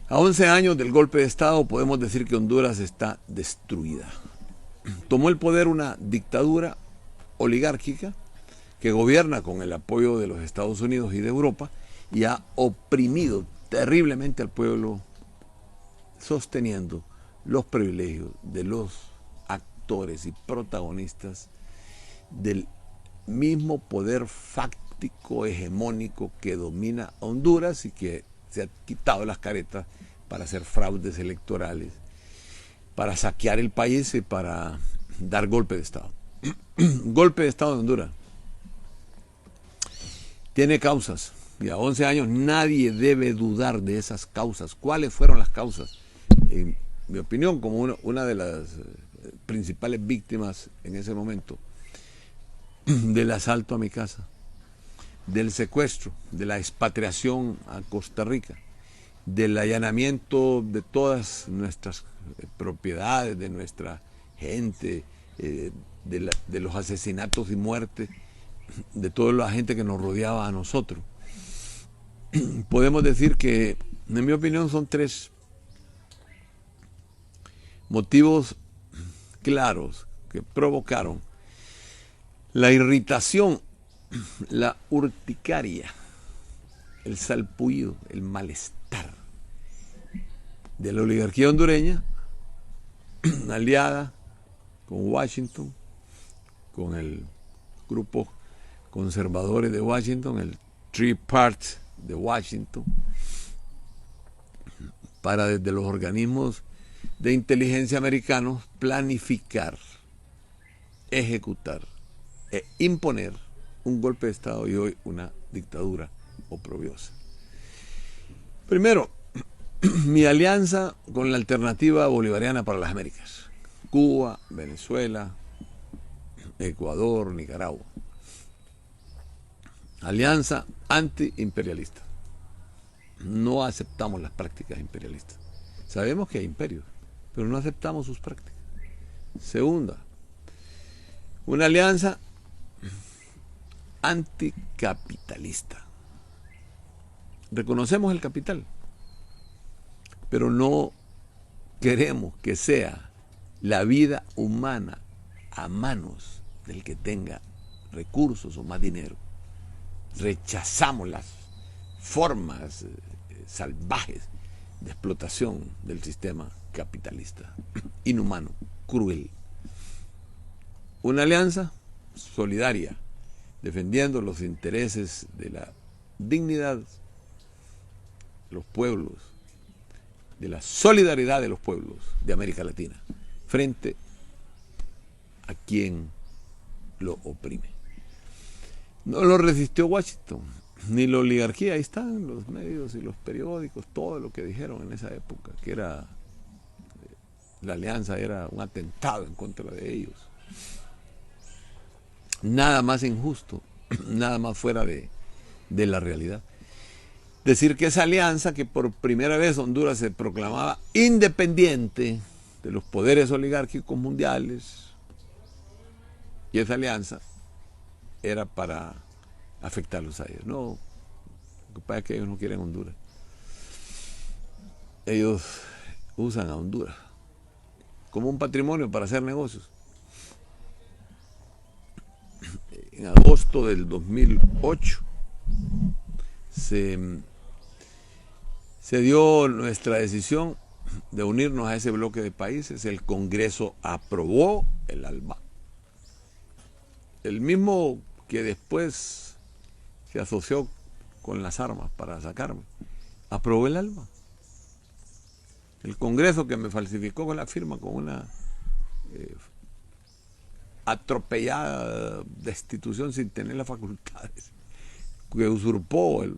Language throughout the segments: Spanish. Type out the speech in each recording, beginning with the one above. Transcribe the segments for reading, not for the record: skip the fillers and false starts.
A 11 años del golpe de Estado podemos decir que Honduras está destruida. Tomó el poder una dictadura oligárquica que gobierna con el apoyo de los Estados Unidos y de Europa y ha oprimido terriblemente al pueblo, sosteniendo los privilegios de los actores y protagonistas del mismo poder fáctico hegemónico que domina a Honduras y que se ha quitado las caretas para hacer fraudes electorales, para saquear el país y para dar golpe de Estado. Golpe de Estado en Honduras. Tiene causas. Y a 11 años nadie debe dudar de esas causas. ¿Cuáles fueron las causas? En mi opinión, como una de las principales víctimas en ese momento del asalto a mi casa, del secuestro, de la expatriación a Costa Rica, del allanamiento de todas nuestras propiedades, de nuestra gente, de los asesinatos y muertes de toda la gente que nos rodeaba a nosotros. Podemos decir que, en mi opinión, son tres motivos claros que provocaron la irritación, la urticaria, el salpullido, el malestar de la oligarquía hondureña, aliada con Washington, con el grupo conservadores de Washington, el Three Parts de Washington, para desde los organismos de inteligencia americanos planificar, ejecutar e imponer un golpe de Estado y hoy una dictadura oprobiosa. Primero, mi alianza con la Alternativa Bolivariana para las Américas, Cuba, Venezuela, Ecuador, Nicaragua. Alianza antiimperialista. No aceptamos las prácticas imperialistas. Sabemos que hay imperios, pero no aceptamos sus prácticas. Segunda, una alianza anticapitalista. Reconocemos el capital, pero no queremos que sea la vida humana a manos del que tenga recursos o más dinero. Rechazamos las formas salvajes de explotación del sistema capitalista, inhumano, cruel. Una alianza solidaria, defendiendo los intereses de la dignidad de los pueblos, de la solidaridad de los pueblos de América Latina, frente a quien lo oprime. No lo resistió Washington, ni la oligarquía. Ahí están los medios y los periódicos, todo lo que dijeron en esa época, que era la alianza era un atentado en contra de ellos. Nada más injusto, nada más fuera de la realidad. Decir que esa alianza, que por primera vez Honduras se proclamaba independiente de los poderes oligárquicos mundiales, y esa alianza era para afectarlos a ellos. No, lo que pasa es que ellos no quieren Honduras. Ellos usan a Honduras como un patrimonio para hacer negocios. En agosto del 2008 se dio nuestra decisión de unirnos a ese bloque de países. El Congreso aprobó el ALBA. El mismo que después se asoció con las armas para sacarme, aprobó el ALBA. El Congreso, que me falsificó con la firma, con una atropellada destitución sin tener las facultades, que usurpó el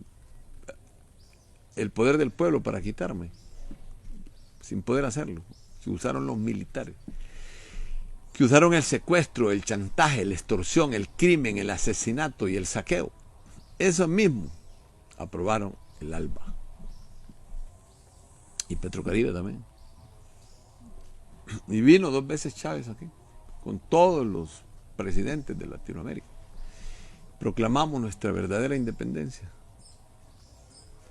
poder del pueblo para quitarme, sin poder hacerlo, que usaron los militares, que usaron el secuestro, el chantaje, la extorsión, el crimen, el asesinato y el saqueo. Eso mismo aprobaron el ALBA. Y Petrocaribe también. Y vino 2 veces Chávez aquí, con todos los presidentes de Latinoamérica. Proclamamos nuestra verdadera independencia.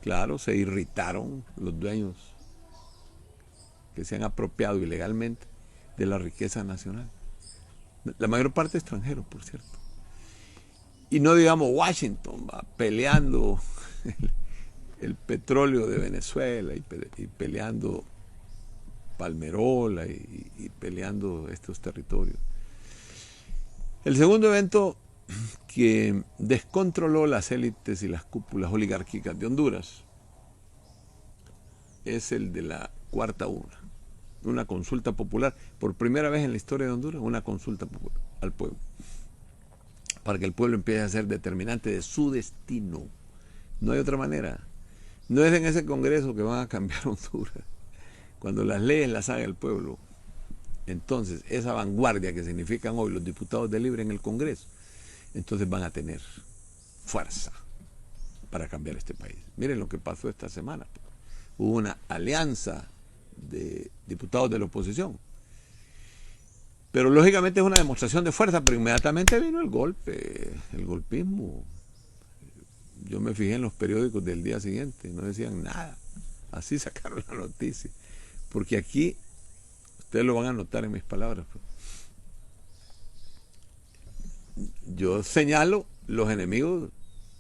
Claro, se irritaron los dueños que se han apropiado ilegalmente de la riqueza nacional. La mayor parte extranjeros, por cierto. Y no digamos Washington, va peleando el petróleo de Venezuela y peleando Palmerola y peleando estos territorios. El segundo evento que descontroló las élites y las cúpulas oligárquicas de Honduras es el de la cuarta urna, una consulta popular, por primera vez en la historia de Honduras, una consulta popular al pueblo, para que el pueblo empiece a ser determinante de su destino. No hay otra manera. No es en ese Congreso que van a cambiar Honduras. Cuando las leyes las haga el pueblo, entonces esa vanguardia que significan hoy los diputados de Libre en el Congreso, entonces van a tener fuerza para cambiar este país. Miren lo que pasó esta semana. Hubo una alianza de diputados de la oposición. Pero lógicamente es una demostración de fuerza, pero inmediatamente vino el golpe, el golpismo. Yo me fijé en los periódicos del día siguiente, no decían nada. Así sacaron la noticia. Porque aquí, ustedes lo van a notar en mis palabras, yo señalo los enemigos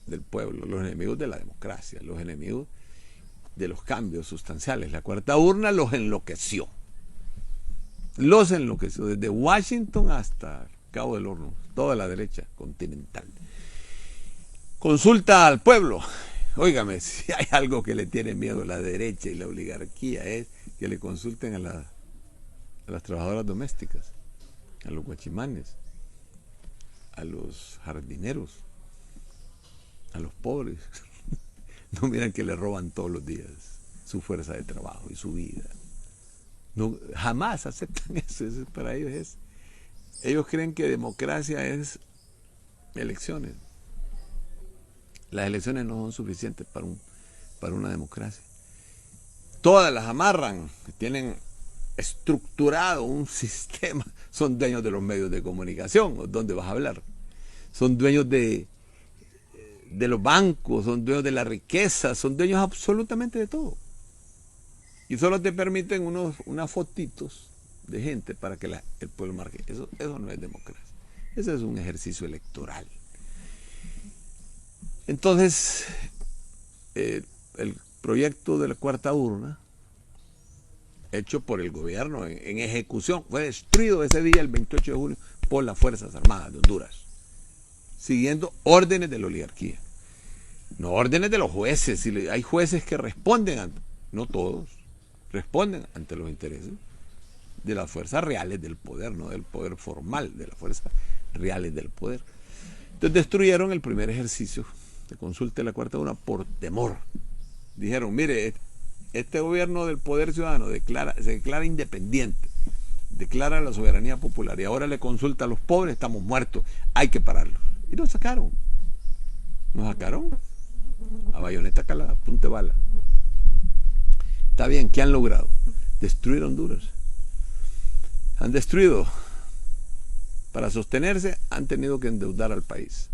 del pueblo, los enemigos de la democracia, los enemigos de los cambios sustanciales. La cuarta urna los enloqueció. Los enloqueció, desde Washington hasta Cabo del Horno, toda la derecha continental. Consulta al pueblo. Óigame, si hay algo que le tiene miedo a la derecha y la oligarquía es que le consulten a las trabajadoras domésticas, a los guachimanes, a los jardineros, a los pobres. No miran que le roban todos los días su fuerza de trabajo y su vida. No, jamás aceptan eso. Eso para ellos es. Ellos creen que democracia es elecciones. Las elecciones no son suficientes para una democracia. Todas las amarran, tienen estructurado un sistema, son dueños de los medios de comunicación, ¿dónde vas a hablar? Son dueños de los bancos, son dueños de la riqueza, son dueños absolutamente de todo. Y solo te permiten unas fotitos de gente para que el pueblo marque. Eso no es democracia. Eso es un ejercicio electoral. Entonces, el proyecto de la cuarta urna, hecho por el gobierno en ejecución, fue destruido ese día, el 28 de julio, por las Fuerzas Armadas de Honduras, siguiendo órdenes de la oligarquía. No órdenes de los jueces. Hay jueces que responden, no todos, responden ante los intereses de las fuerzas reales del poder, no del poder formal, de las fuerzas reales del poder. Entonces destruyeron el primer ejercicio de consulta de la cuarta urna por temor. Dijeron, mire, este gobierno del poder ciudadano se declara independiente, declara la soberanía popular y ahora le consulta a los pobres, estamos muertos, hay que pararlo. Y nos sacaron a bayoneta calada, punta de bala. Está bien, ¿qué han logrado? Destruir Honduras. Han destruido. Para sostenerse han tenido que endeudar al país.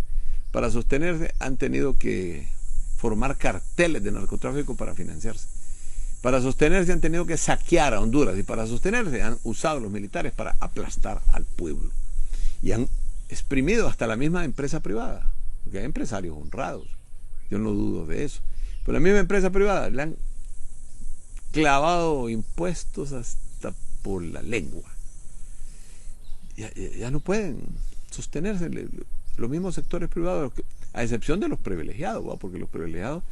Para sostenerse han tenido que formar carteles de narcotráfico para financiarse. Para sostenerse han tenido que saquear a Honduras. Y para sostenerse han usado a los militares para aplastar al pueblo. Y han exprimido hasta la misma empresa privada. Porque hay empresarios honrados. Yo no dudo de eso. Pero la misma empresa privada le han clavado impuestos hasta por la lengua. Ya no pueden sostenerse los mismos sectores privados, a excepción de los privilegiados, ¿va? Porque los privilegiados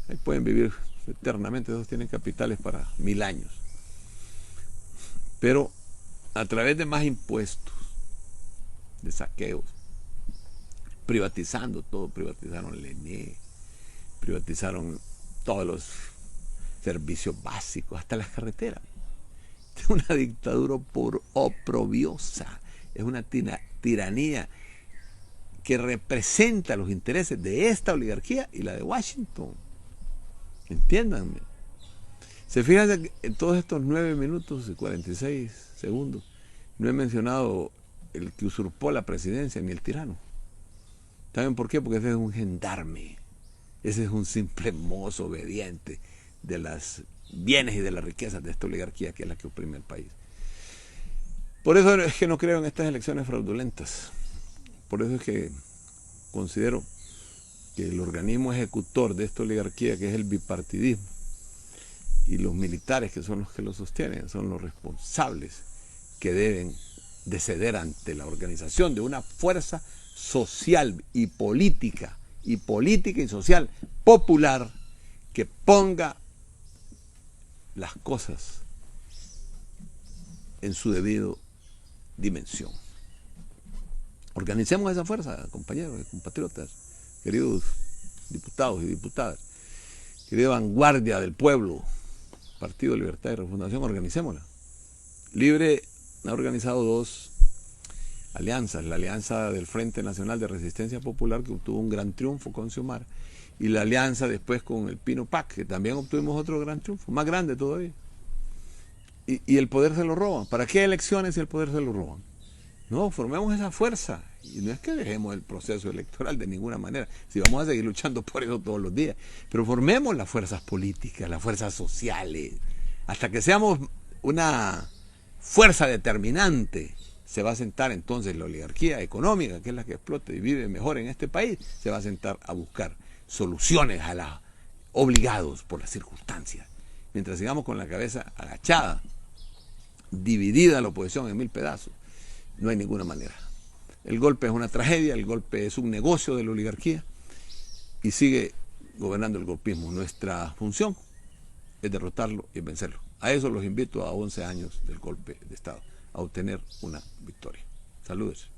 ahí pueden vivir eternamente, esos tienen capitales para 1000 años. Pero a través de más impuestos, de saqueos, privatizando todo, privatizaron el ENE, privatizaron todos los servicios básicos, hasta las carreteras. Es una dictadura oprobiosa, es una tiranía que representa los intereses de esta oligarquía y la de Washington. Entiéndanme. Se fijan que en todos estos 9 minutos y 46 segundos no he mencionado el que usurpó la presidencia ni el tirano. ¿Saben por qué? Porque ese es un gendarme. Ese es un simple mozo obediente de las bienes y de las riquezas de esta oligarquía que es la que oprime el país. Por eso es que no creo en estas elecciones fraudulentas. Por eso es que considero que el organismo ejecutor de esta oligarquía, que es el bipartidismo, y los militares, que son los que lo sostienen, son los responsables que deben de ceder ante la organización de una fuerza social y política y social popular que ponga las cosas en su debido dimensión. Organicemos esa fuerza, compañeros y compatriotas, queridos diputados y diputadas, querida vanguardia del pueblo, Partido Libertad y Refundación, organicémosla. Libre ha organizado dos alianzas, la alianza del Frente Nacional de Resistencia Popular, que obtuvo un gran triunfo con Xiomara, y la alianza después con el Pino PAC, que también obtuvimos otro gran triunfo, más grande todavía. Y el poder se lo roban. ¿Para qué elecciones si el poder se lo roban? No, formemos esa fuerza. Y no es que dejemos el proceso electoral de ninguna manera, si vamos a seguir luchando por eso todos los días, pero formemos las fuerzas políticas, las fuerzas sociales, hasta que seamos una fuerza determinante. Se va a sentar entonces la oligarquía económica, que es la que explota y vive mejor en este país, se va a sentar a buscar soluciones a las obligados por las circunstancias. Mientras sigamos con la cabeza agachada, dividida la oposición en 1000 pedazos, no hay ninguna manera. El golpe es una tragedia, el golpe es un negocio de la oligarquía y sigue gobernando el golpismo. Nuestra función es derrotarlo y vencerlo. A eso los invito a 11 años del golpe de Estado, a obtener una victoria. Saludos.